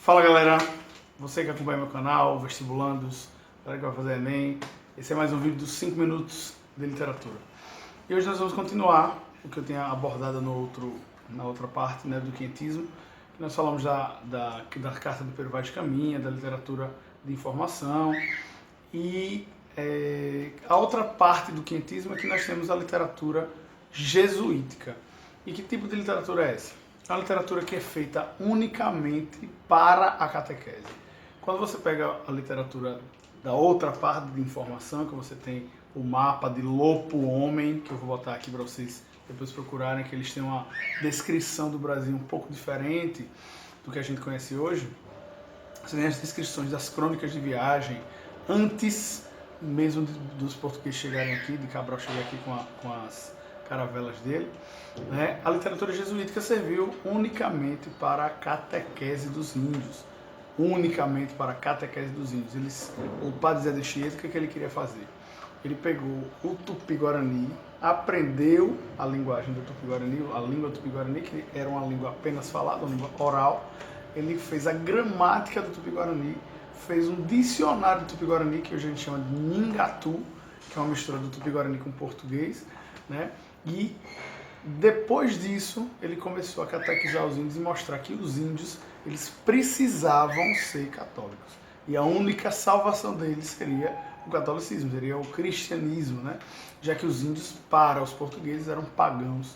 Fala galera, você que acompanha meu canal, vestibulandos, galera que vai fazer Enem, esse é mais um vídeo dos 5 minutos de literatura. E hoje nós vamos continuar o que eu tinha abordado na outra parte, né, do quinhentismo, que nós falamos da carta do Pero Vaz de Caminha, da literatura de informação, e a outra parte do quinhentismo é que nós temos a literatura jesuítica. E que tipo de literatura é essa? É uma literatura que é feita unicamente para a catequese. Quando você pega a literatura da outra parte de informação, que você tem o mapa de Lopo Homem, que eu vou botar aqui para vocês depois procurarem, que eles têm uma descrição do Brasil um pouco diferente do que a gente conhece hoje. Você tem as descrições das crônicas de viagem, antes mesmo dos portugueses chegarem aqui, de Cabral chegar aqui com as caravelas dele, né? A literatura jesuítica serviu unicamente para a catequese dos índios. Unicamente para a catequese dos índios. O padre Zé de Anchieta, o que ele queria fazer? Ele pegou o Tupi-Guarani, aprendeu a linguagem do Tupi-Guarani, a língua Tupi-Guarani, que era uma língua apenas falada, uma língua oral. Ele fez a gramática do Tupi-Guarani, fez um dicionário do Tupi-Guarani, que hoje a gente chama de Nhingatu, que é uma mistura do Tupi-Guarani com português, né? E depois disso, ele começou a catequizar os índios e mostrar que os índios, eles precisavam ser católicos. E a única salvação deles seria o catolicismo, seria o cristianismo, né? Já que os índios, para os portugueses, eram pagãos,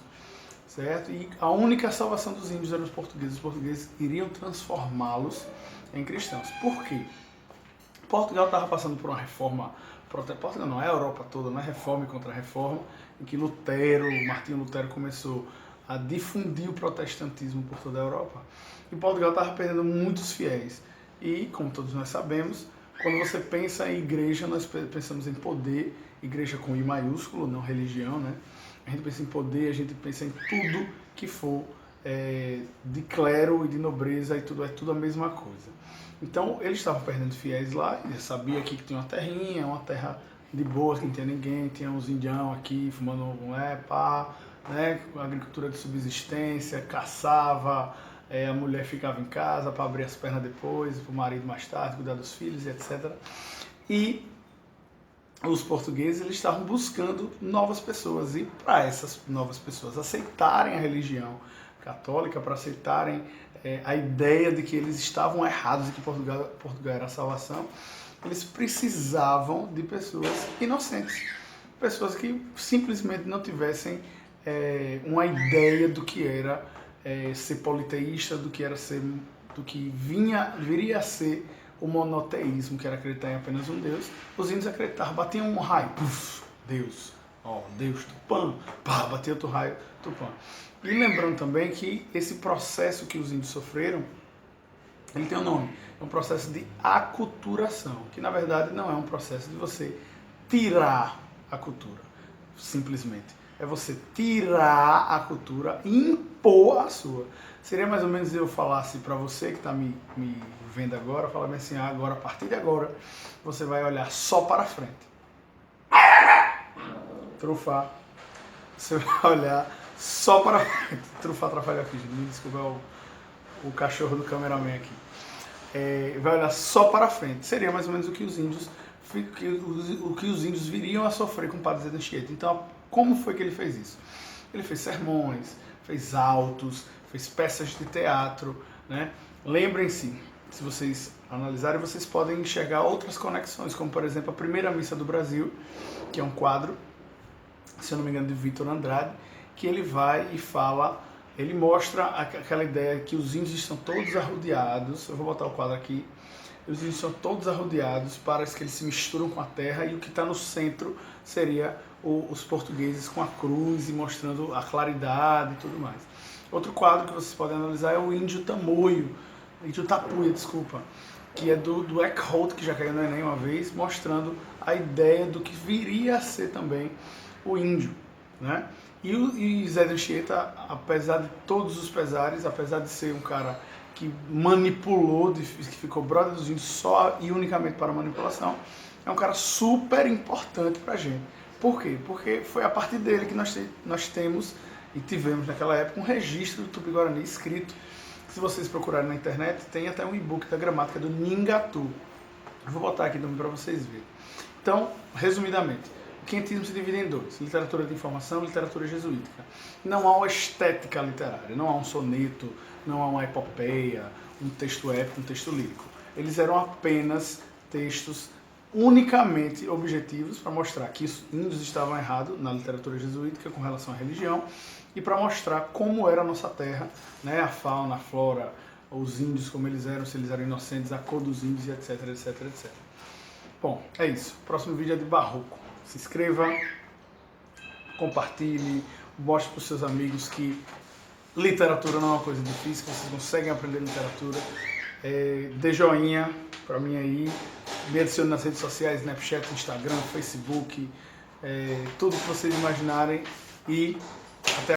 certo? E a única salvação dos índios eram os portugueses iriam transformá-los em cristãos. Por quê? Portugal estava passando por uma reforma, Portugal não, a Europa toda, uma reforma e contra-reforma, em que Martinho Lutero começou a difundir o protestantismo por toda a Europa. E Portugal estava perdendo muitos fiéis. E, como todos nós sabemos, quando você pensa em igreja, nós pensamos em poder, igreja com I maiúsculo, não religião, né? A gente pensa em poder, a gente pensa em tudo que for de clero e de nobreza, e tudo é tudo a mesma coisa. Então, eles estavam perdendo fiéis lá, e sabia aqui que tinha uma terrinha, uma terra de boas, que não tinha ninguém, tinha uns indião aqui fumando né, agricultura de subsistência, caçava, a mulher ficava em casa para abrir as pernas depois, para o marido mais tarde, cuidar dos filhos, etc. E os portugueses, eles estavam buscando novas pessoas, e para essas novas pessoas aceitarem a religião católica, para aceitarem a ideia de que eles estavam errados e que Portugal era a salvação, eles precisavam de pessoas inocentes, pessoas que simplesmente não tivessem uma ideia do que era ser politeísta, do que viria a ser o monoteísmo, que era acreditar em apenas um Deus. Os índios acreditavam, batiam um raio, puf, Deus, Deus Tupã, pá, batia outro raio, Tupã. E lembrando também que esse processo que os índios sofreram, ele tem um nome, é um processo de aculturação, que na verdade não é um processo de você tirar a cultura, simplesmente. É você tirar a cultura e impor a sua. Seria mais ou menos eu falasse para você que está me vendo agora, falar bem assim, agora, a partir de agora, você vai olhar só para frente. Trufar. Você vai olhar só para frente. Trufar atrapalha aqui, gente. Me desculpa, o cachorro do cameraman aqui. Vai olhar só para frente. Seria mais ou menos o que os índios viriam a sofrer com o padre Zé de Anchieta. Então, como foi que ele fez isso? Ele fez sermões, fez autos, fez peças de teatro, né? Lembrem-se, se vocês analisarem, vocês podem enxergar outras conexões, como por exemplo a Primeira Missa do Brasil, que é um quadro, se eu não me engano, de Vitor Andrade, que ele vai e fala, ele mostra aquela ideia que os índios estão todos arrodeados, eu vou botar o quadro aqui, os índios são todos arrodeados, parece que eles se misturam com a terra, e o que está no centro seria os portugueses com a cruz e mostrando a claridade e tudo mais. Outro quadro que vocês podem analisar é o Índio Tapuia, desculpa, que é do Eckholt, que já caiu no Enem uma vez, mostrando a ideia do que viria a ser também o índio, né? E Zé de Anchieta, apesar de todos os pesares, apesar de ser um cara que manipulou, que ficou brother dos índios só e unicamente para manipulação, é um cara super importante para a gente. Por quê? Porque foi a partir dele que nós temos e tivemos naquela época um registro do Tupi-Guarani escrito Se vocês procurarem na internet, tem até um e-book da gramática do Nhingatu. Eu vou botar aqui também para vocês verem. Então, resumidamente, o quentismo se divide em dois: literatura de informação e literatura jesuítica. Não há uma estética literária, não há um soneto, não há uma epopeia, um texto épico, um texto lírico. Eles eram apenas textos unicamente objetivos para mostrar que os índios estavam errados na literatura jesuítica com relação à religião e para mostrar como era a nossa terra, né, a fauna, a flora, os índios como eles eram, se eles eram inocentes, a cor dos índios, etc, etc, etc. Bom, é isso. O próximo vídeo é de Barroco. Se inscreva, compartilhe, mostre para os seus amigos que literatura não é uma coisa difícil, vocês conseguem aprender literatura. Dê joinha para mim aí, me adicione nas redes sociais, Snapchat, Instagram, Facebook, tudo que vocês imaginarem e até